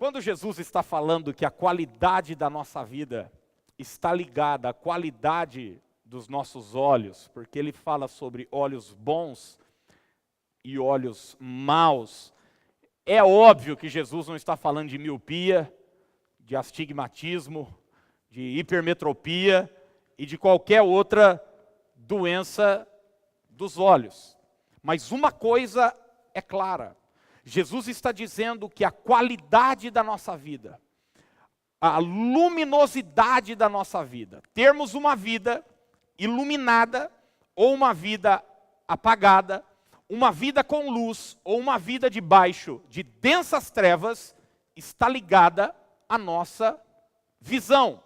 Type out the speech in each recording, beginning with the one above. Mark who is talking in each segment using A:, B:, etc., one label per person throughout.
A: Quando Jesus está falando que a qualidade da nossa vida está ligada à qualidade dos nossos olhos, porque ele fala sobre olhos bons e olhos maus, é óbvio que Jesus não está falando de miopia, de astigmatismo, de hipermetropia e de qualquer outra doença dos olhos. Mas uma coisa é clara, Jesus está dizendo que a qualidade da nossa vida, a luminosidade da nossa vida, termos uma vida iluminada ou uma vida apagada, uma vida com luz ou uma vida debaixo de densas trevas, está ligada à nossa visão.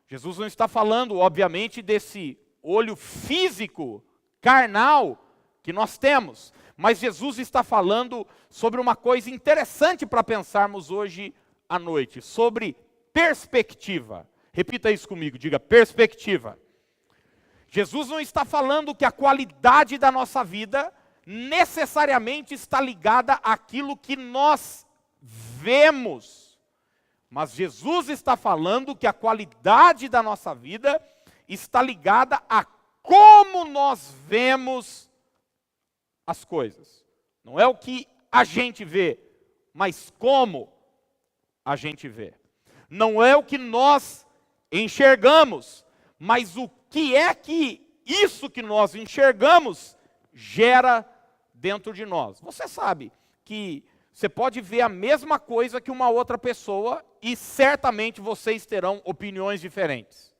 A: Jesus não está falando, obviamente, desse olho físico, carnal, que nós temos, mas Jesus está falando sobre uma coisa interessante para pensarmos hoje à noite, sobre perspectiva. Repita isso comigo, diga perspectiva. Jesus não está falando que a qualidade da nossa vida necessariamente está ligada àquilo que nós vemos. Mas Jesus está falando que a qualidade da nossa vida está ligada a como nós vemos as coisas. Não é o que a gente vê, mas como a gente vê. Não é o que nós enxergamos, mas o que é que isso que nós enxergamos gera dentro de nós. Você sabe que você pode ver a mesma coisa que uma outra pessoa e certamente vocês terão opiniões diferentes.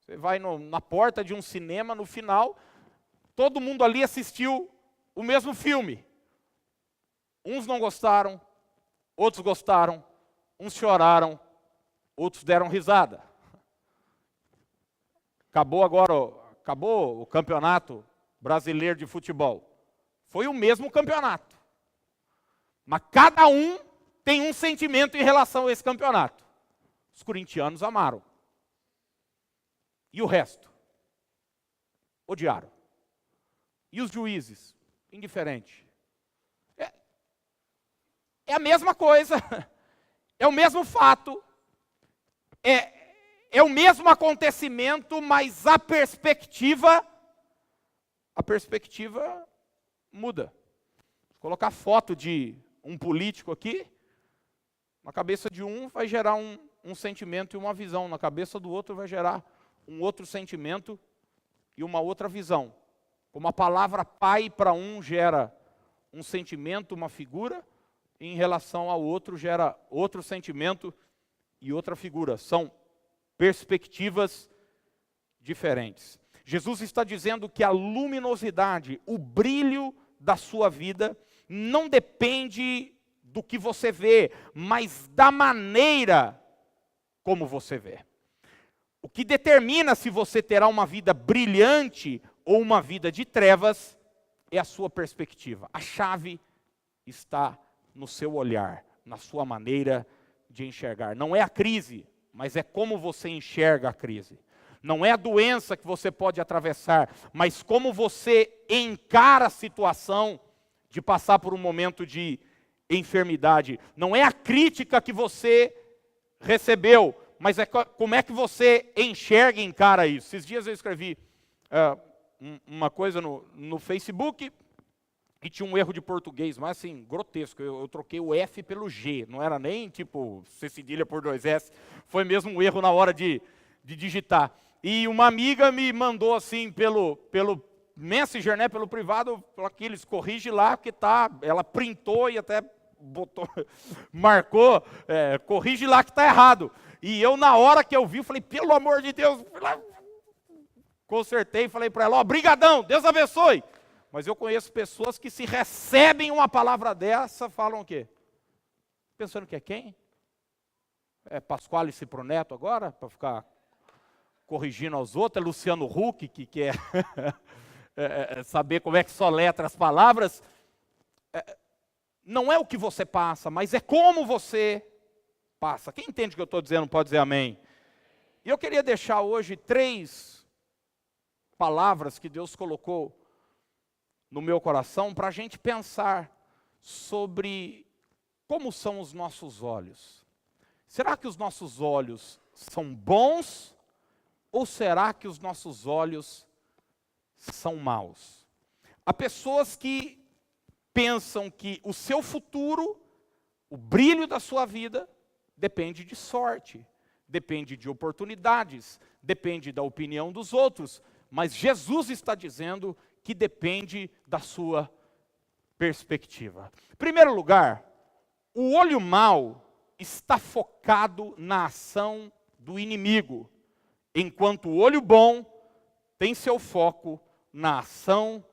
A: Você vai na porta de um cinema, no final, todo mundo ali assistiu o mesmo filme. Uns não gostaram, outros gostaram, uns choraram, outros deram risada. Acabou o campeonato brasileiro de futebol. Foi o mesmo campeonato. Mas cada um tem um sentimento em relação a esse campeonato. Os corintianos amaram. E o resto? Odiaram. E os juízes? Indiferente. É a mesma coisa. É o mesmo fato. É o mesmo acontecimento, mas a perspectiva muda. Vou colocar foto de um político aqui, na cabeça de um vai gerar um sentimento e uma visão, na cabeça do outro vai gerar um outro sentimento e uma outra visão. Como a palavra pai para um gera um sentimento, uma figura, e em relação ao outro gera outro sentimento e outra figura. São perspectivas diferentes. Jesus está dizendo que a luminosidade, o brilho da sua vida, não depende do que você vê, mas da maneira como você vê. O que determina se você terá uma vida brilhante ou uma vida de trevas é a sua perspectiva. A chave está no seu olhar, na sua maneira de enxergar. Não é a crise, mas é como você enxerga a crise. Não é a doença que você pode atravessar, mas como você encara a situação de passar por um momento de enfermidade. Não é a crítica que você recebeu, mas é como é que você enxerga e encara isso. Esses dias eu escrevi uma coisa no Facebook e tinha um erro de português, mas assim, grotesco. Eu troquei o F pelo G, não era nem tipo C cedilha por 2 S, foi mesmo um erro na hora de digitar. E uma amiga me mandou assim pelo Messenger, né, pelo privado, falou que eles corrigem lá, porque ela printou e até botou, marcou, corrige lá que está errado. E eu, na hora que eu vi, falei, pelo amor de Deus, consertei e falei para ela, brigadão, Deus abençoe. Mas eu conheço pessoas que se recebem uma palavra dessa, falam o quê? Pensando que é quem? É Pasquale Ciproneto agora, para ficar corrigindo aos outros, é Luciano Huck, que quer saber como é que soletra as palavras. Não é o que você passa, mas é como você passa. Quem entende o que eu estou dizendo pode dizer amém. E eu queria deixar hoje 3 palavras que Deus colocou no meu coração para a gente pensar sobre como são os nossos olhos. Será que os nossos olhos são bons ou será que os nossos olhos são maus? Há pessoas que pensam que o seu futuro, o brilho da sua vida, depende de sorte, depende de oportunidades, depende da opinião dos outros, mas Jesus está dizendo que depende da sua perspectiva. Em primeiro lugar, o olho mau está focado na ação do inimigo, enquanto o olho bom tem seu foco na ação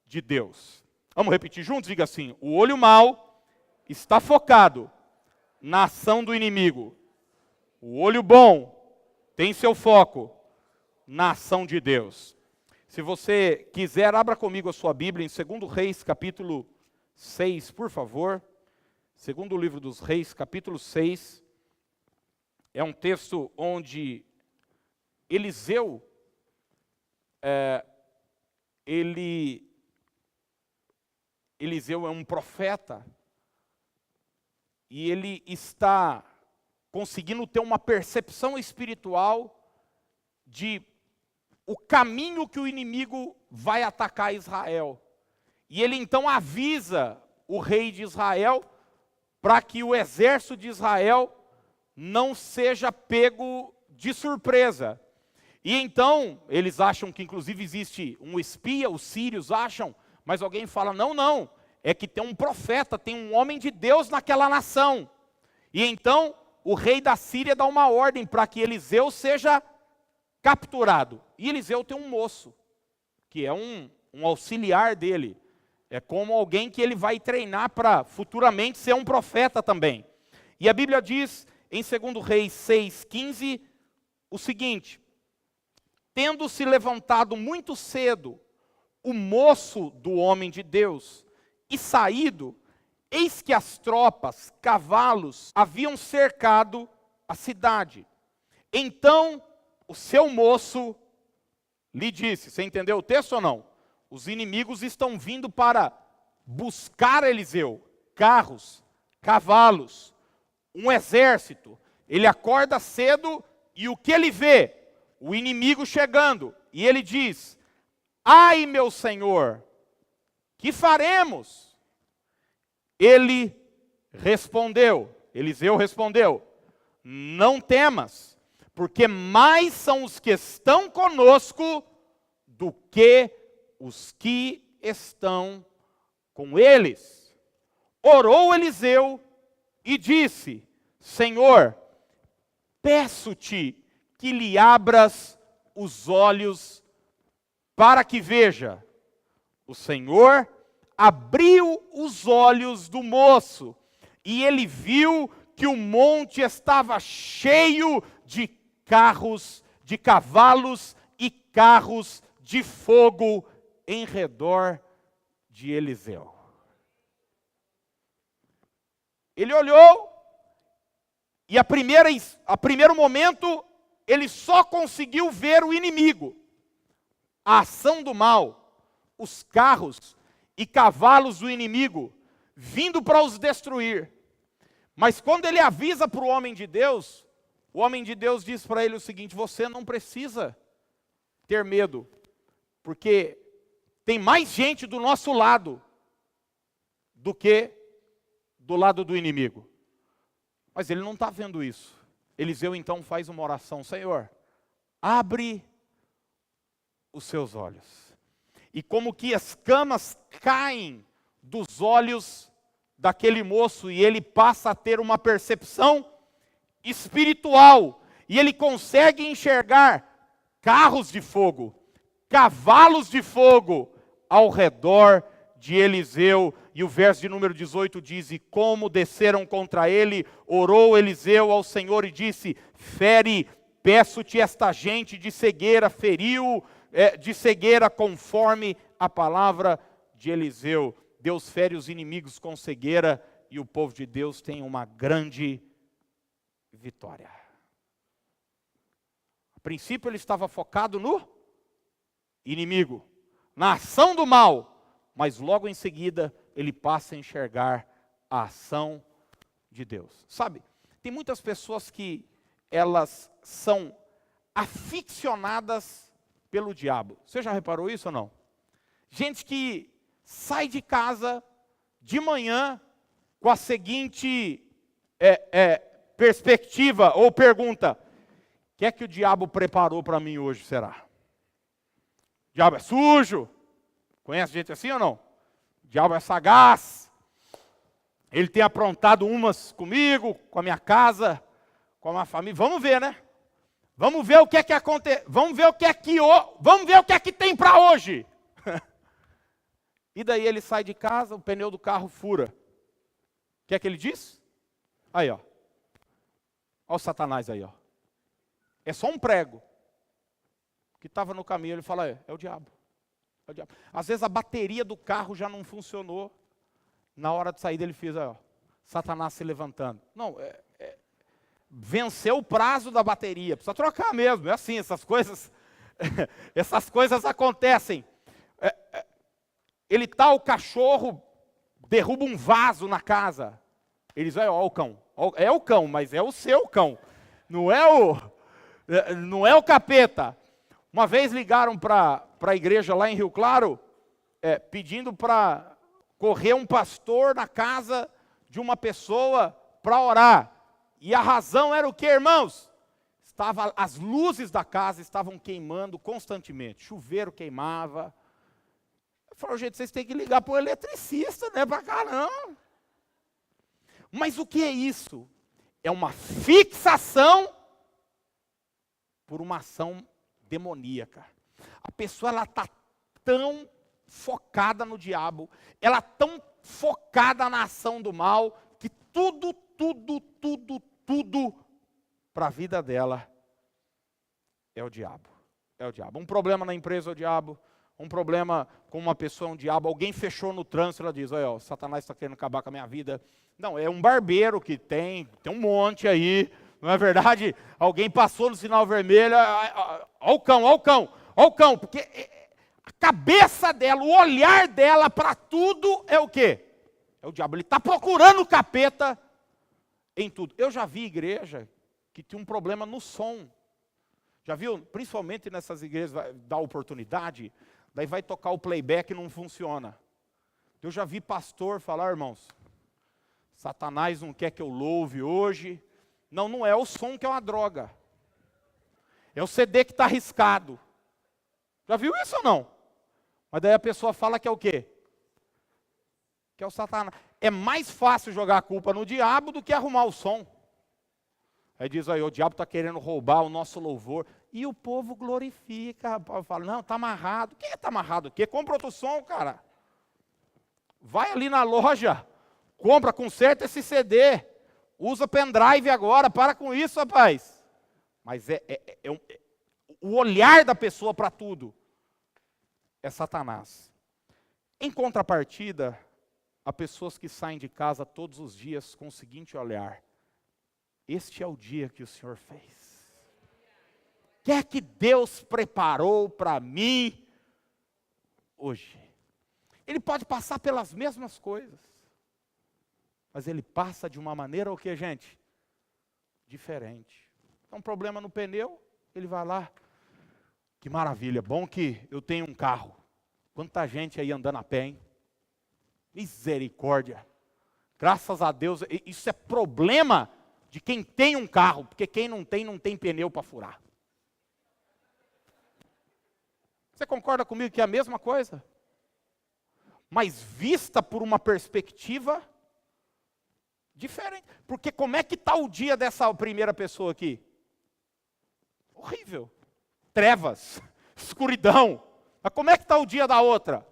A: de Deus. Vamos repetir juntos? Diga assim: o olho mau está focado na ação do inimigo. O olho bom tem seu foco na ação de Deus. Se você quiser, abra comigo a sua Bíblia em 2 Reis, capítulo 6, por favor. Segundo livro dos Reis, capítulo 6. É um texto onde Eliseu, Eliseu é um profeta, e ele está conseguindo ter uma percepção espiritual de o caminho que o inimigo vai atacar Israel. E ele então avisa o rei de Israel para que o exército de Israel não seja pego de surpresa. E então, eles acham que inclusive existe um espia, os sírios acham, mas alguém fala, não, é que tem um profeta, tem um homem de Deus naquela nação. E então, o rei da Síria dá uma ordem para que Eliseu seja capturado. E Eliseu tem um moço, que é um auxiliar dele. É como alguém que ele vai treinar para futuramente ser um profeta também. E a Bíblia diz, em 2 Reis 6,15, o seguinte: tendo se levantado muito cedo o moço do homem de Deus e saído, eis que as tropas, cavalos, haviam cercado a cidade. Então o seu moço lhe disse, você entendeu o texto ou não? Os inimigos estão vindo para buscar Eliseu, carros, cavalos, um exército. Ele acorda cedo e o que ele vê? O inimigo chegando. E ele diz, ai meu senhor, que faremos? Ele respondeu, Eliseu respondeu, não temas, porque mais são os que estão conosco do que os que estão com eles. Orou Eliseu e disse, Senhor, peço-te que lhe abras os olhos para que veja. O Senhor abriu os olhos do moço, e ele viu que o monte estava cheio de carros, de cavalos e carros de fogo em redor de Eliseu. Ele olhou, e a primeiro momento, ele só conseguiu ver o inimigo, a ação do mal, os carros e cavalos do inimigo, vindo para os destruir. Mas quando ele avisa para o homem de Deus diz para ele o seguinte, você não precisa ter medo, porque tem mais gente do nosso lado do que do lado do inimigo. Mas ele não está vendo isso. Eliseu então faz uma oração, Senhor, abre os seus olhos. E como que escamas caem dos olhos daquele moço, e ele passa a ter uma percepção espiritual, e ele consegue enxergar carros de fogo, cavalos de fogo ao redor de Eliseu. E o verso de número 18 diz, e como desceram contra ele, orou Eliseu ao Senhor e disse, fere, peço-te esta gente de cegueira, feriu de cegueira conforme a palavra de Eliseu. Deus fere os inimigos com cegueira, e o povo de Deus tem uma grande vitória. A princípio ele estava focado no inimigo, na ação do mal, mas logo em seguida ele passa a enxergar a ação de Deus. Sabe, Tem muitas pessoas que elas são aficionadas pelo diabo. Você já reparou isso ou não? Gente que sai de casa de manhã com a seguinte perspectiva ou pergunta: o que é que o diabo preparou para mim hoje, será? O diabo é sujo? Conhece gente assim ou não? O diabo é sagaz. Ele tem aprontado umas comigo, com a minha casa, com a minha família. Vamos ver, né? Vamos ver o que é que acontece. Vamos ver o que é que tem para hoje. E daí ele sai de casa, o pneu do carro fura. O que é que ele diz? Aí, ó. Olha o Satanás aí, ó. É só um prego que estava no caminho. Ele fala, é o diabo. É o diabo. Às vezes a bateria do carro já não funcionou. Na hora de sair ele fez, ó, Satanás se levantando. Não, venceu o prazo da bateria. Precisa trocar mesmo. É assim, essas coisas acontecem. Ele tá, o cachorro derruba um vaso na casa. Ele diz, ó, o cão. É o cão, mas é o seu cão. Não é o capeta. Uma vez ligaram para a igreja lá em Rio Claro, pedindo para correr um pastor na casa de uma pessoa para orar. E a razão era o que, irmãos? As luzes da casa estavam queimando constantemente. Chuveiro queimava. Eu falei, gente, vocês têm que ligar para o eletricista, não é para cá não. Mas o que é isso? É uma fixação por uma ação demoníaca. A pessoa, ela está tão focada no diabo, ela tão focada na ação do mal, que tudo para a vida dela é o diabo. É o diabo. Um problema na empresa é o diabo. Um problema com uma pessoa é um diabo. Alguém fechou no trânsito, ela diz, olha, o Satanás está querendo acabar com a minha vida. Não, é um barbeiro que tem um monte aí. Não é verdade? Alguém passou no sinal vermelho, ó o cão, porque a cabeça dela, o olhar dela para tudo é o quê? É o diabo. Ele está procurando o capeta em tudo. Eu já vi igreja que tinha um problema no som. Já viu? Principalmente nessas igrejas, dá oportunidade, daí vai tocar o playback e não funciona. Eu já vi pastor falar, irmãos, Satanás não quer que eu louve hoje. Não é o som que é uma droga. É o CD que está arriscado. Já viu isso ou não? Mas daí a pessoa fala que é o quê? Que é o Satanás. É mais fácil jogar a culpa no diabo do que arrumar o som. Aí diz aí, o diabo está querendo roubar o nosso louvor. E o povo glorifica, rapaz. Fala, não, está amarrado. Quem está amarrado o quê? Compra outro som, cara. Vai ali na loja, compra, conserta esse CD. Usa pendrive agora, para com isso, rapaz. Mas o olhar da pessoa para tudo é Satanás. Em contrapartida, há pessoas que saem de casa todos os dias com o seguinte olhar: este é o dia que o Senhor fez. O que é que Deus preparou para mim hoje? Ele pode passar pelas mesmas coisas, mas ele passa de uma maneira, o que, gente? Diferente. Tem um problema no pneu, ele vai lá. Que maravilha, bom que eu tenho um carro. Quanta gente aí andando a pé, hein? Misericórdia. Graças a Deus, isso é problema de quem tem um carro, porque quem não tem pneu para furar. Você concorda comigo que é a mesma coisa? Mas vista por uma perspectiva diferente. Porque como é que está o dia dessa primeira pessoa aqui? Horrível. Trevas, escuridão. Mas como é que está o dia da outra?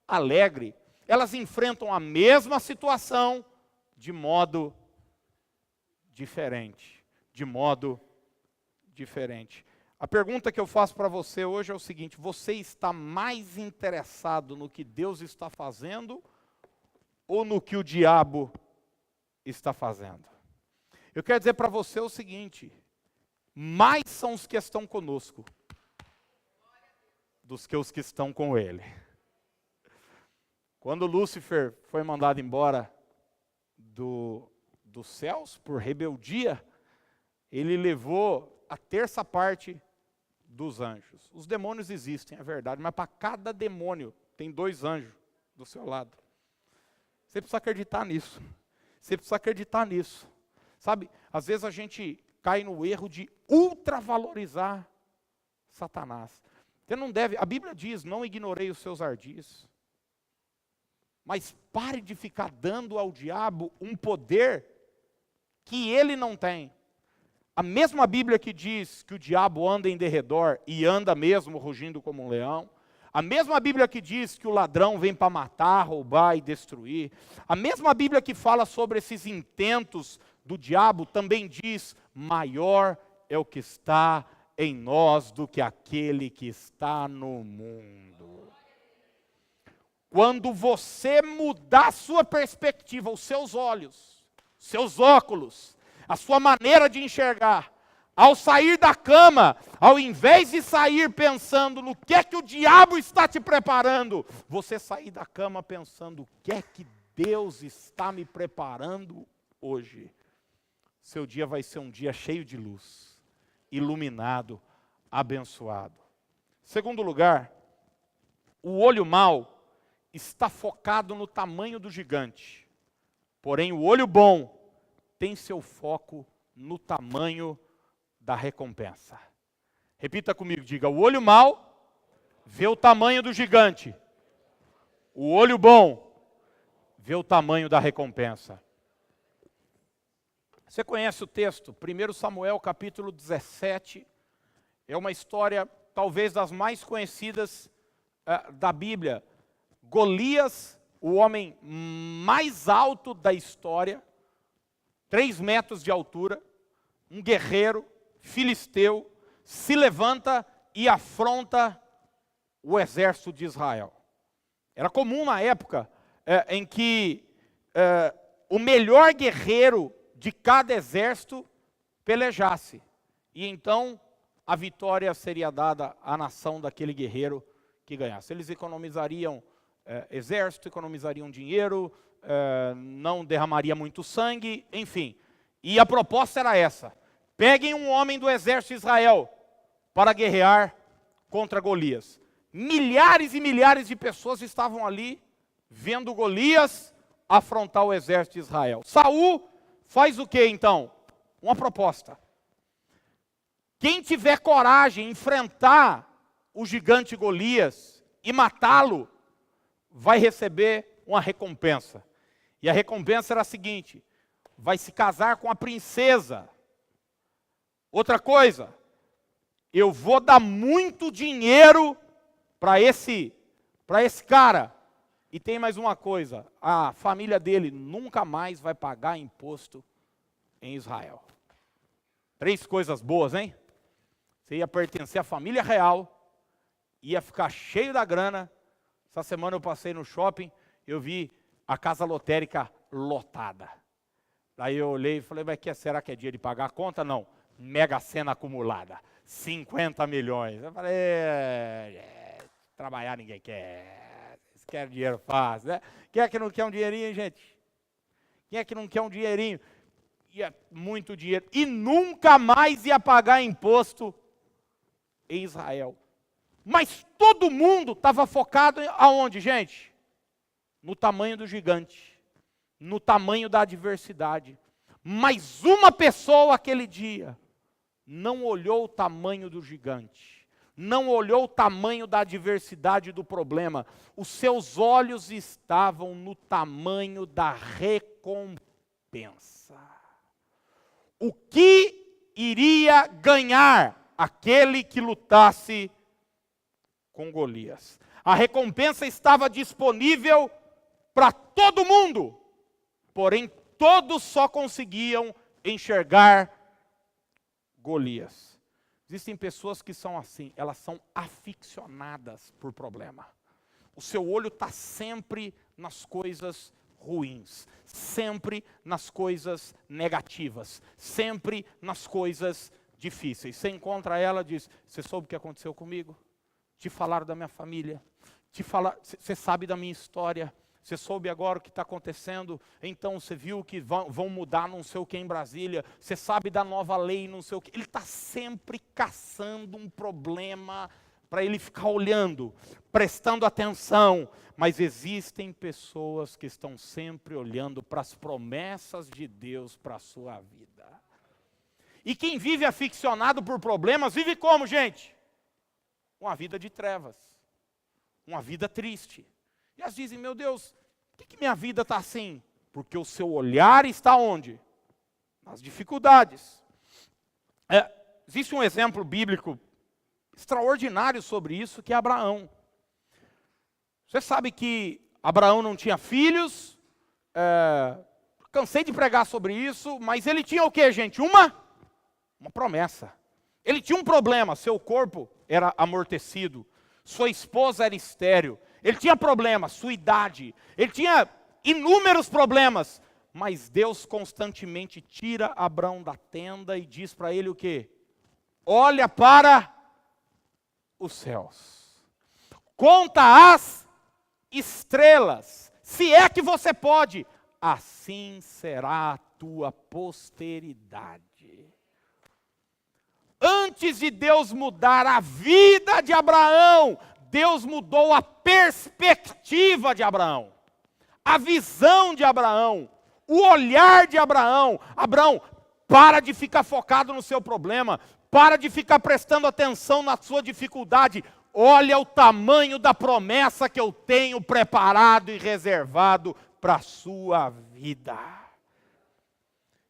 A: Alegre. Elas enfrentam a mesma situação de modo diferente. De modo diferente. A pergunta que eu faço para você hoje é o seguinte: você está mais interessado no que Deus está fazendo ou no que o diabo está fazendo? Eu quero dizer para você o seguinte: mais são os que estão conosco dos que os que estão com ele. Quando Lúcifer foi mandado embora do dos céus, por rebeldia, ele levou a terça parte dos anjos. Os demônios existem, é verdade, mas para cada demônio tem 2 anjos do seu lado. Você precisa acreditar nisso. Você precisa acreditar nisso. Sabe, às vezes a gente cai no erro de ultravalorizar Satanás. Você não deve, a Bíblia diz, não ignorei os seus ardis. Mas pare de ficar dando ao diabo um poder que ele não tem. A mesma Bíblia que diz que o diabo anda em derredor e anda mesmo rugindo como um leão. A mesma Bíblia que diz que o ladrão vem para matar, roubar e destruir. A mesma Bíblia que fala sobre esses intentos do diabo também diz: maior é o que está em nós do que aquele que está no mundo. Quando você mudar a sua perspectiva, os seus olhos, seus óculos, a sua maneira de enxergar, ao sair da cama, ao invés de sair pensando no que é que o diabo está te preparando, você sair da cama pensando o que é que Deus está me preparando hoje. Seu dia vai ser um dia cheio de luz, iluminado, abençoado. Segundo lugar, o olho mau está focado no tamanho do gigante, porém o olho bom tem seu foco no tamanho da recompensa. Repita comigo, diga: o olho mau vê o tamanho do gigante, o olho bom vê o tamanho da recompensa. Você conhece o texto, 1 Samuel capítulo 17, é uma história talvez das mais conhecidas da Bíblia. Golias, o homem mais alto da história, 3 metros de altura, um guerreiro, filisteu, se levanta e afronta o exército de Israel. Era comum na época em que o melhor guerreiro de cada exército pelejasse. E então a vitória seria dada à nação daquele guerreiro que ganhasse. Eles economizariam exército, economizariam dinheiro, não derramaria muito sangue, enfim. E a proposta era essa: peguem um homem do exército de Israel para guerrear contra Golias. Milhares e milhares de pessoas estavam ali vendo Golias afrontar o exército de Israel. Saul faz o que então? Uma proposta. Quem tiver coragem de enfrentar o gigante Golias e matá-lo, vai receber uma recompensa. E a recompensa era a seguinte: vai se casar com a princesa. Outra coisa, eu vou dar muito dinheiro para esse cara. E tem mais uma coisa: a família dele nunca mais vai pagar imposto em Israel. 3 coisas boas, hein? Você ia pertencer à família real, ia ficar cheio da grana. Essa semana eu passei no shopping, eu vi a casa lotérica lotada. Daí eu olhei e falei: mas será que é dia de pagar a conta? Não, Mega Sena acumulada, 50 milhões. Eu falei: trabalhar ninguém quer, se quer dinheiro fácil, né? Quem é que não quer um dinheirinho, gente? Quem é que não quer um dinheirinho? Ia muito dinheiro, e nunca mais ia pagar imposto em Israel. Mas todo mundo estava focado aonde, gente? No tamanho do gigante, no tamanho da adversidade. Mas uma pessoa aquele dia não olhou o tamanho do gigante, não olhou o tamanho da adversidade do problema. Os seus olhos estavam no tamanho da recompensa. O que iria ganhar aquele que lutasse com Golias? A recompensa estava disponível para todo mundo, porém todos só conseguiam enxergar Golias. Existem pessoas que são assim, elas são aficionadas por problema. O seu olho está sempre nas coisas ruins, sempre nas coisas negativas, sempre nas coisas difíceis. Você encontra ela e diz: você soube o que aconteceu comigo? Te falaram da minha família, você sabe da minha história, Você soube agora o que está acontecendo, então você viu que vão mudar não sei o que em Brasília, você sabe da nova lei, não sei o que. Ele está sempre caçando um problema para ele ficar olhando, prestando atenção. Mas existem pessoas que estão sempre olhando para as promessas de Deus para a sua vida. E quem vive aficionado por problemas, vive como, gente? Uma vida de trevas, uma vida triste. E elas dizem, meu Deus, por que minha vida está assim? Porque o seu olhar está onde? Nas dificuldades. Existe um exemplo bíblico extraordinário sobre isso, que é Abraão. Você sabe que Abraão não tinha filhos, cansei de pregar sobre isso, mas ele tinha o que, gente? Uma promessa. Ele tinha um problema, seu corpo era amortecido, sua esposa era estéril, ele tinha problema, sua idade, ele tinha inúmeros problemas, mas Deus constantemente tira Abraão da tenda e diz para ele o quê? Olha para os céus, conta as estrelas, se é que você pode, assim será a tua posteridade. Antes de Deus mudar a vida de Abraão, Deus mudou a perspectiva de Abraão, a visão de Abraão, o olhar de Abraão. Abraão, para de ficar focado no seu problema, para de ficar prestando atenção na sua dificuldade, olha o tamanho da promessa que eu tenho preparado e reservado para a sua vida.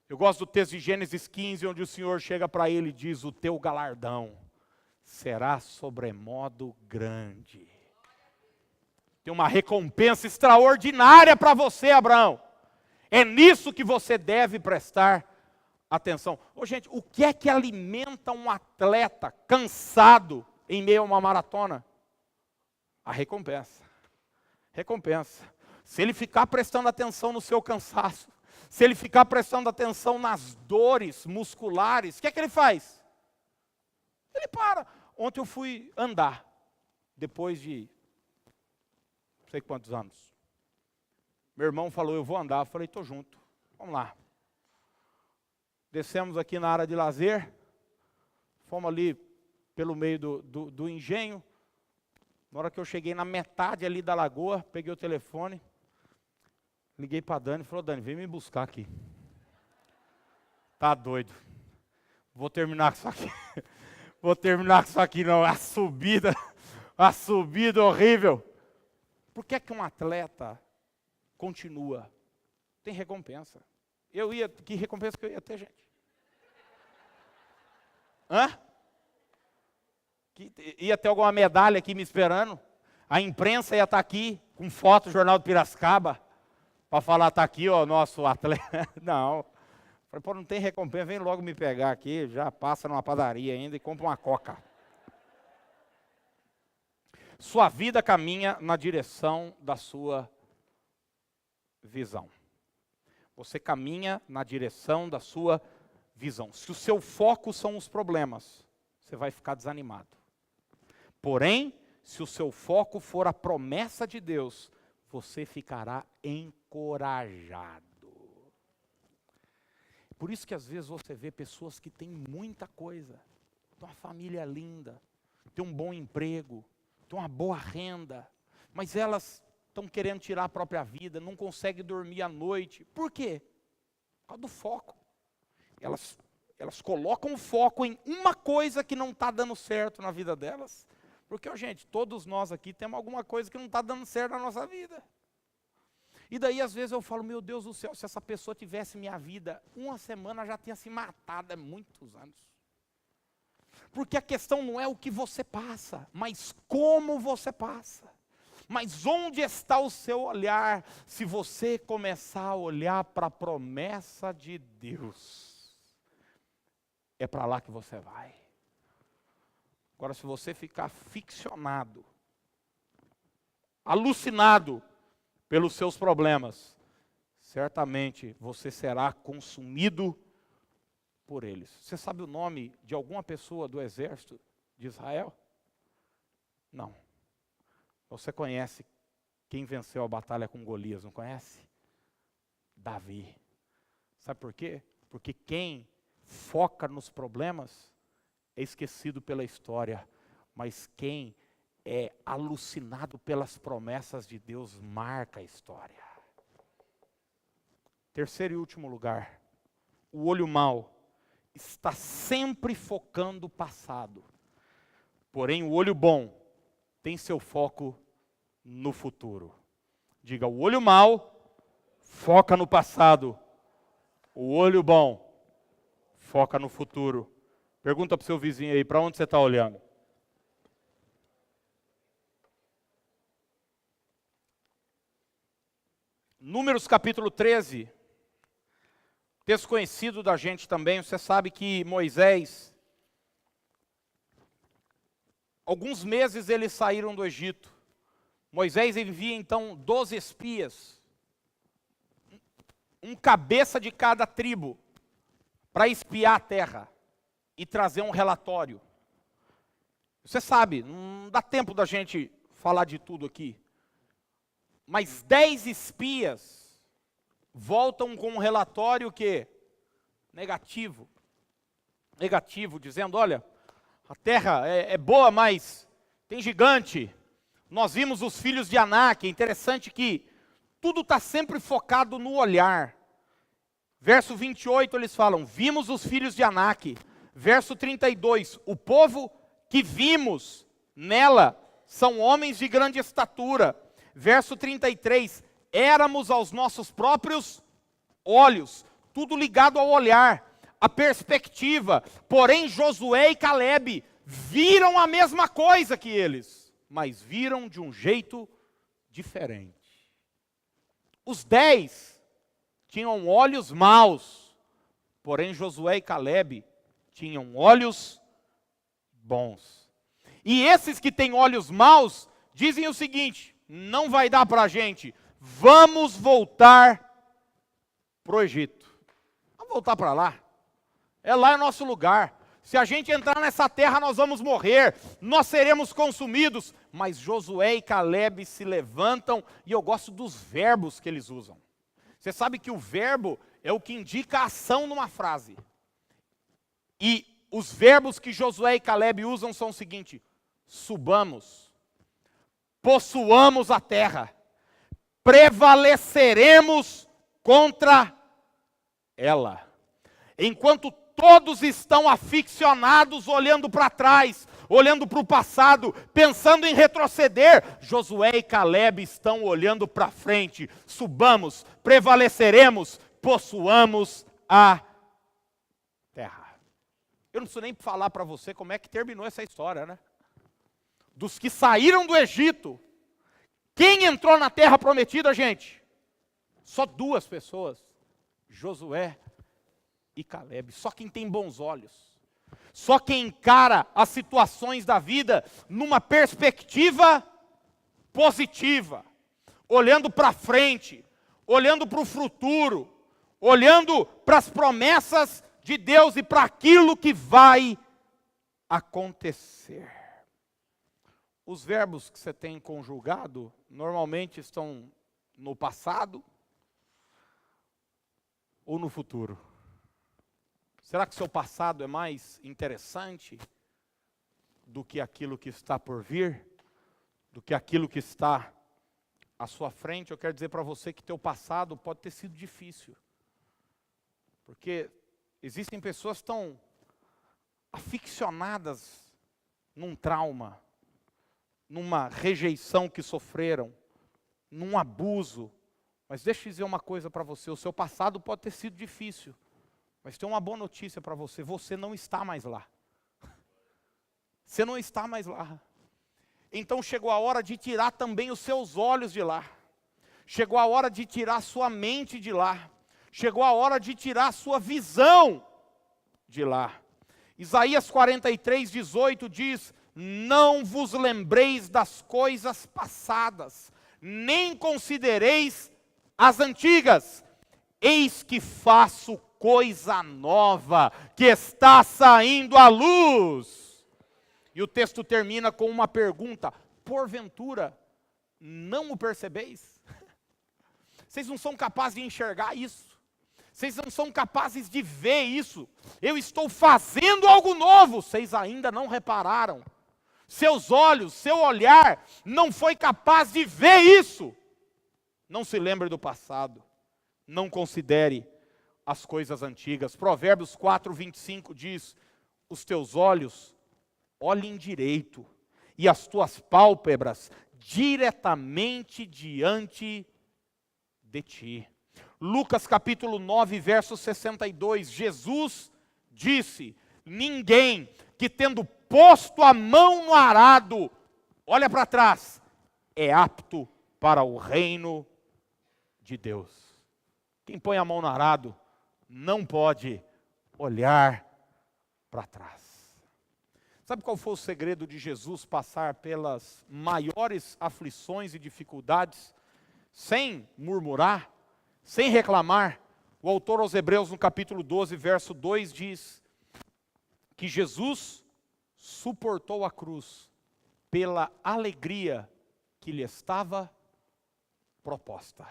A: Eu gosto do texto de Gênesis 15, onde o Senhor chega para ele e diz, o teu galardão será sobremodo grande. Tem uma recompensa extraordinária para você, Abraão. É nisso que você deve prestar atenção. Gente, o que é que alimenta um atleta cansado em meio a uma maratona? A recompensa. Recompensa. Se ele ficar prestando atenção no seu cansaço, se ele ficar prestando atenção nas dores musculares, o que é que ele faz? Ele para. Ontem eu fui andar, depois de não sei quantos anos. Meu irmão falou, eu vou andar. Eu falei, estou junto, vamos lá. Descemos aqui na área de lazer, fomos ali pelo meio do engenho. Na hora que eu cheguei na metade ali da lagoa, peguei o telefone, liguei para a Dani e falou, Dani, vem me buscar aqui. Tá doido. Vou terminar com isso aqui. Vou terminar com isso aqui não. A subida horrível. Por que um atleta continua? Tem recompensa. Que recompensa que eu ia ter, gente? Ia ter alguma medalha aqui me esperando? A imprensa ia estar aqui, com foto do Jornal do Piracicaba, para falar, está aqui, ó, nosso atleta. Não. Falei, pô, não tem recompensa, vem logo me pegar aqui, já passa numa padaria ainda e compra uma coca. Sua vida caminha na direção da sua visão. Você caminha na direção da sua visão. Se o seu foco são os problemas, você vai ficar desanimado. Porém, se o seu foco for a promessa de Deus, você ficará encorajado. Por isso que às vezes você vê pessoas que têm muita coisa, têm uma família linda, têm um bom emprego, têm uma boa renda, mas elas estão querendo tirar a própria vida, não conseguem dormir à noite. Por quê? Por causa do foco. Elas colocam o foco em uma coisa que não está dando certo na vida delas. Porque, gente, todos nós aqui temos alguma coisa que não está dando certo na nossa vida. E daí, às vezes, eu falo, meu Deus do céu, se essa pessoa tivesse minha vida, uma semana já tinha se matado há muitos anos. Porque a questão não é o que você passa, mas como você passa. Mas onde está o seu olhar, se você começar a olhar para a promessa de Deus? É para lá que você vai. Agora, se você ficar ficcionado, alucinado pelos seus problemas, certamente você será consumido por eles. Você sabe o nome de alguma pessoa do exército de Israel? Não. Você conhece Quem venceu a batalha com Golias, não conhece? Davi. Sabe por quê? Porque quem foca nos problemas é esquecido pela história, mas quem é alucinado pelas promessas de Deus marca a história. Terceiro e último lugar, o olho mau está sempre focando o passado, porém o olho bom tem seu foco no futuro. Diga, o olho mau foca no passado, o olho bom foca no futuro. Pergunta para o seu vizinho aí, para onde você está olhando? Números capítulo 13, texto conhecido da gente também. Você sabe que Moisés, alguns meses eles saíram do Egito. Moisés envia então 12 espias, um cabeça de cada tribo, para espiar a terra e trazer um relatório. Você sabe, não dá tempo da gente falar de tudo aqui, mas 10 espias voltam com um relatório que negativo, dizendo, olha, a terra é boa, mas tem gigante. Nós vimos os filhos de Anak. É interessante que tudo está sempre focado no olhar. Verso 28 eles falam, vimos os filhos de Anak. Verso 32, o povo que vimos nela são homens de grande estatura. Verso 33, éramos aos nossos próprios olhos. Tudo ligado ao olhar, a perspectiva. Porém Josué e Calebe viram a mesma coisa que eles, mas viram de um jeito diferente. Os 10 tinham olhos maus, porém Josué e Calebe tinham olhos bons. E esses que têm olhos maus dizem o seguinte, não vai dar para a gente, vamos voltar para o Egito. Vamos voltar para lá. Lá é o nosso lugar. Se a gente entrar nessa terra, nós vamos morrer, nós seremos consumidos. Mas Josué e Calebe se levantam, e eu gosto dos verbos que eles usam. Você sabe que o verbo é o que indica a ação numa frase. E os verbos que Josué e Calebe usam são o seguinte, subamos, possuamos a terra, prevaleceremos contra ela. Enquanto todos estão aficionados, olhando para trás, olhando para o passado, pensando em retroceder, Josué e Calebe estão olhando para frente. Subamos, prevaleceremos, possuamos a terra. Eu não preciso nem falar para você como é que terminou essa história, né? Dos que saíram do Egito, quem entrou na terra prometida, gente? Só 2 pessoas, Josué e Calebe. Só quem tem bons olhos, só quem encara as situações da vida numa perspectiva positiva, olhando para frente, olhando para o futuro, olhando para as promessas de Deus e para aquilo que vai acontecer. Os verbos que você tem conjugado normalmente estão no passado ou no futuro. Será que seu passado é mais interessante do que aquilo que está por vir? Do que aquilo que está à sua frente? Eu quero dizer para você que teu passado pode ter sido difícil. Porque existem pessoas tão aficionadas num trauma, numa rejeição que sofreram, num abuso. Mas deixa eu dizer uma coisa para você, o seu passado pode ter sido difícil. Mas tem uma boa notícia para você, você não está mais lá. Você não está mais lá. Então chegou a hora de tirar também os seus olhos de lá. Chegou a hora de tirar sua mente de lá. Chegou a hora de tirar sua visão de lá. Isaías 43, 18 diz, não vos lembreis das coisas passadas, nem considereis as antigas. Eis que faço coisa nova, que está saindo à luz. E o texto termina com uma pergunta, porventura, não o percebeis? Vocês não são capazes de enxergar isso? Vocês não são capazes de ver isso? Eu estou fazendo algo novo, vocês ainda não repararam. Seus olhos, seu olhar não foi capaz de ver isso. Não se lembre do passado. Não considere as coisas antigas. Provérbios 4:25 diz: os teus olhos olhem direito, e as tuas pálpebras diretamente diante de ti. Lucas capítulo 9, verso 62, Jesus disse: ninguém que tendo posto a mão no arado, olha para trás, é apto para o reino de Deus. Quem põe a mão no arado não pode olhar para trás. Sabe qual foi o segredo de Jesus passar pelas maiores aflições e dificuldades sem murmurar, sem reclamar? O autor aos Hebreus, no capítulo 12, verso 2, diz que Jesus suportou a cruz pela alegria que lhe estava proposta.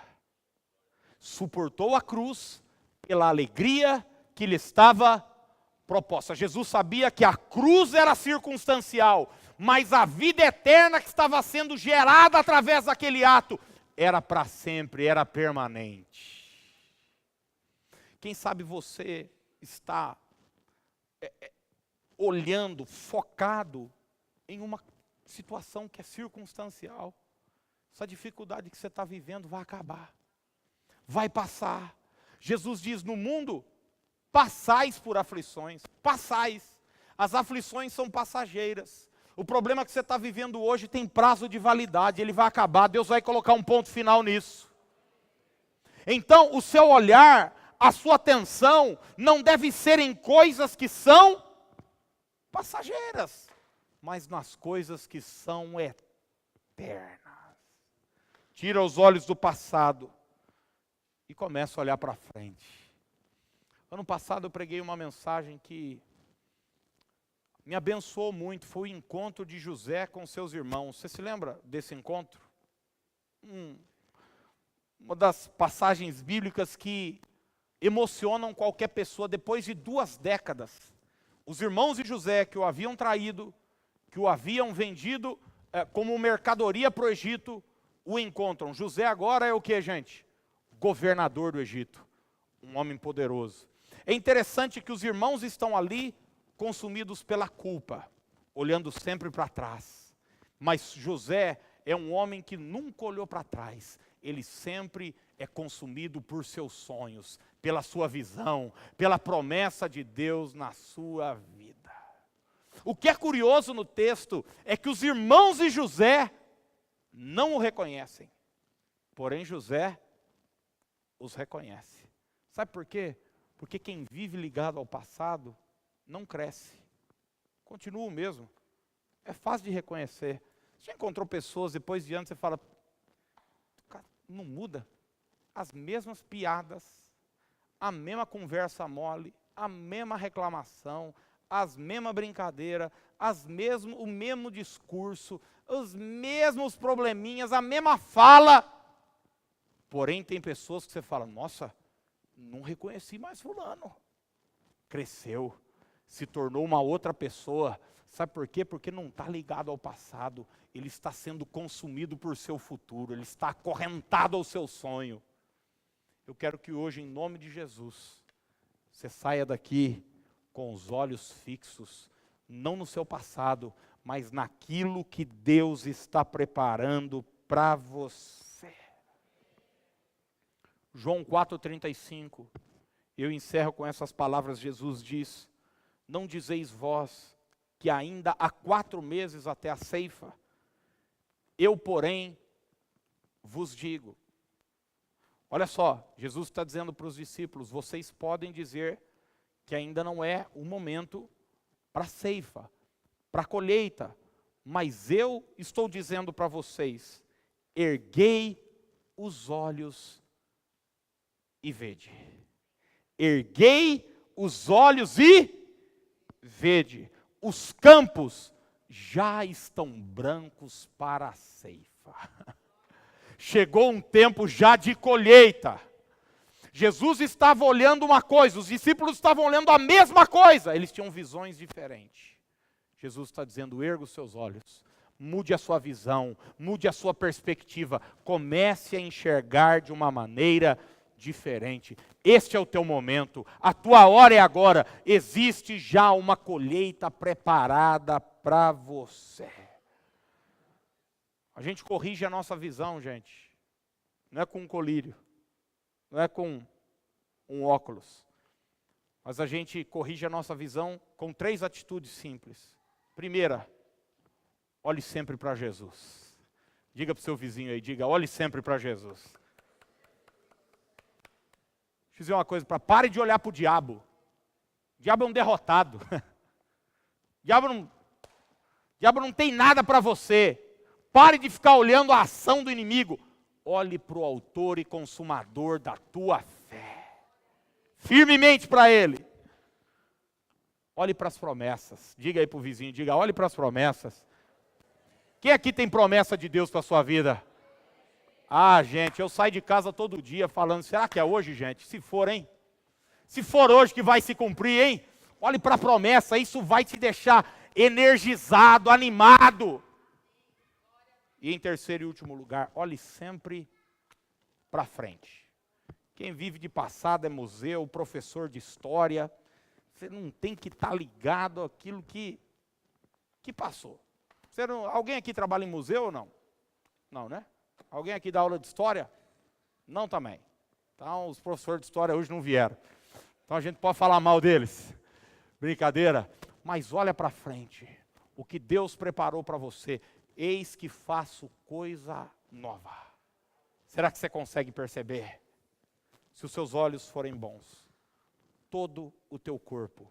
A: Suportou a cruz pela alegria que lhe estava proposta. Jesus sabia que a cruz era circunstancial, mas a vida eterna que estava sendo gerada através daquele ato era para sempre, era permanente. Quem sabe você está olhando, focado em uma situação que é circunstancial. Essa dificuldade que você está vivendo vai acabar, vai passar. Jesus diz: no mundo passais por aflições, passais. As aflições são passageiras. O problema que você está vivendo hoje tem prazo de validade, ele vai acabar, Deus vai colocar um ponto final nisso. Então, o seu olhar, a sua atenção, não deve ser em coisas que são passageiras, mas nas coisas que são eternas. Tira os olhos do passado e começa a olhar para frente. Ano passado eu preguei uma mensagem que me abençoou muito, foi o encontro de José com seus irmãos. Você se lembra desse encontro? Uma das passagens bíblicas que emocionam qualquer pessoa. Depois de 2 décadas, os irmãos de José que o haviam traído, que o haviam vendido como mercadoria para o Egito, o encontram. José agora é o que, gente? Governador do Egito, um homem poderoso. É interessante que os irmãos estão ali consumidos pela culpa, olhando sempre para trás. Mas José é um homem que nunca olhou para trás. Ele sempre é consumido por seus sonhos, pela sua visão, pela promessa de Deus na sua vida. O que é curioso no texto é que os irmãos de José não o reconhecem, porém José os reconhece. Sabe por quê? Porque quem vive ligado ao passado não cresce, continua o mesmo. É fácil de reconhecer. Você já encontrou pessoas depois de anos, você fala, cara, não muda? As mesmas piadas, a mesma conversa mole, a mesma reclamação, as mesmas brincadeiras, o mesmo discurso, os mesmos probleminhas, a mesma fala. Porém, tem pessoas que você fala, nossa, não reconheci mais fulano. Cresceu, se tornou uma outra pessoa. Sabe por quê? Porque não está ligado ao passado. Ele está sendo consumido por seu futuro. Ele está acorrentado ao seu sonho. Eu quero que hoje, em nome de Jesus, você saia daqui com os olhos fixos, não no seu passado, mas naquilo que Deus está preparando para você. João 4,35, eu encerro com essas palavras. Jesus diz: não dizeis vós que ainda há 4 meses até a ceifa? Eu, porém, vos digo. Olha só, Jesus está dizendo para os discípulos, vocês podem dizer que ainda não é o momento para a ceifa, para a colheita, mas eu estou dizendo para vocês, erguei os olhos e vede. Erguei os olhos e vede. Os campos já estão brancos para a ceifa. chegou um tempo já de colheita. Jesus estava olhando uma coisa, os discípulos estavam olhando a mesma coisa, eles tinham visões diferentes. Jesus está dizendo, erga os seus olhos, mude a sua visão, mude a sua perspectiva, comece a enxergar de uma maneira diferente. Este é o teu momento, a tua hora é agora, existe já uma colheita preparada para você. A gente corrige a nossa visão, gente, não é com um colírio, não é com um óculos, mas a gente corrige a nossa visão com 3 atitudes simples. Primeira, olhe sempre para Jesus. Diga para o seu vizinho aí, diga, olhe sempre para Jesus. Deixa eu dizer uma coisa, pare de olhar para o diabo. O diabo é um derrotado. O diabo não tem nada para você. Pare de ficar olhando a ação do inimigo. Olhe para o autor e consumador da tua fé. Firmemente para ele. Olhe para as promessas. Diga aí para o vizinho, diga, olhe para as promessas. Quem aqui tem promessa de Deus para a sua vida? Ah, gente, eu saio de casa todo dia falando, será que é hoje, gente? Se for, hein? Se for hoje que vai se cumprir, hein? Olhe para a promessa, isso vai te deixar energizado, animado. E em terceiro e último lugar, olhe sempre para frente. Quem vive de passado é museu, professor de história. Você não tem que estar ligado àquilo que passou. Alguém aqui trabalha em museu ou não? Não, né? Alguém aqui dá aula de história? Não também. Então, os professores de história hoje não vieram. Então, a gente pode falar mal deles. Brincadeira. Mas olha para frente. O que Deus preparou para você. Eis que faço coisa nova. Será que você consegue perceber? Se os seus olhos forem bons, todo o teu corpo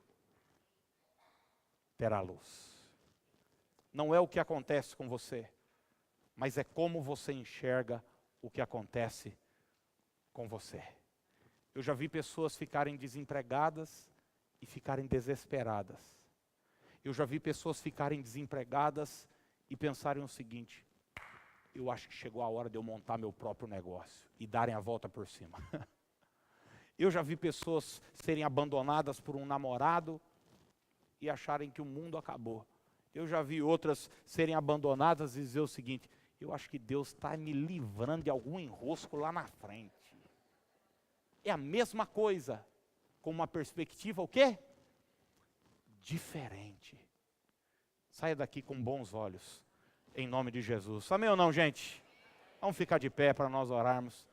A: terá luz. Não é o que acontece com você, mas é como você enxerga o que acontece com você. Eu já vi pessoas ficarem desempregadas e ficarem desesperadas. Eu já vi pessoas ficarem desempregadas e pensarem o seguinte, eu acho que chegou a hora de eu montar meu próprio negócio e darem a volta por cima. Eu já vi pessoas serem abandonadas por um namorado e acharem que o mundo acabou. Eu já vi outras serem abandonadas e dizer o seguinte, eu acho que Deus está me livrando de algum enrosco lá na frente. É a mesma coisa, com uma perspectiva o quê? Diferente. Saia daqui com bons olhos, em nome de Jesus. Amém ou não, gente? Vamos ficar de pé para nós orarmos.